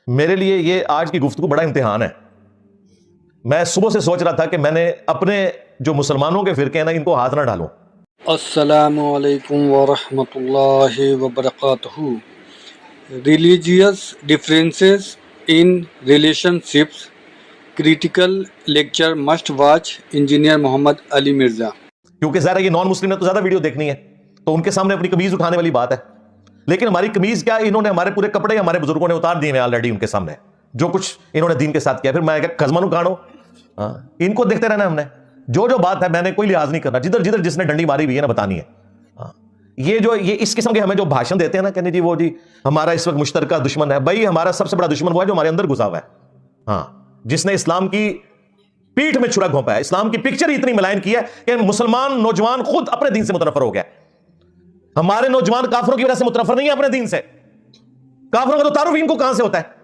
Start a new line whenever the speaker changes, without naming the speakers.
میرے لیے یہ آج کی گفتگو بڑا امتحان ہے. میں صبح سے سوچ رہا تھا کہ میں نے اپنے جو مسلمانوں کے فرقے ہیں نا ان کو ہاتھ نہ ڈالوں.
السلام علیکم ورحمۃ اللہ وبرکاتہ. Religious differences in relationships critical lecture must watch engineer Muhammad Ali Mirza.
کیونکہ ظاہر ہے یہ نان مسلم نے تو زیادہ ویڈیو دیکھنی ہے تو ان کے سامنے اپنی قمیض اٹھانے والی بات ہے. لیکن ہماری قمیض کیا، انہوں نے ہمارے پورے کپڑے ہمارے بزرگوں نے اتار دیے ہیں آلریڈی ان کے سامنے، جو کچھ انہوں نے دین کے ساتھ کیا. پھر میں کزمانو کانو ان کو دیکھتے رہنا ہم نے. جو بات ہے میں نے کوئی لحاظ نہیں کرنا، جدھر جدھر جس نے ڈنڈی ماری ہوئی ہے نا بتانی ہے. یہ اس قسم کے ہمیں جو بھاشن دیتے ہیں نا، کہنے جی ہمارا اس وقت مشترکہ دشمن ہے. بھائی ہمارا سب سے بڑا دشمن وہ ہے جو ہمارے اندر گھسا ہوا ہے، جس نے اسلام کی پیٹھ میں چھرا گھونپا ہے، اسلام کی پکچر اتنی ملائن کی ہے کہ مسلمان نوجوان خود اپنے دین سے متنفر ہو گیا. ہمارے نوجوان کافروں کی وجہ سے متنفر نہیں ہے اپنے دین سے. کافروں کا تو تعارف ان کو کہاں سے ہوتا ہے؟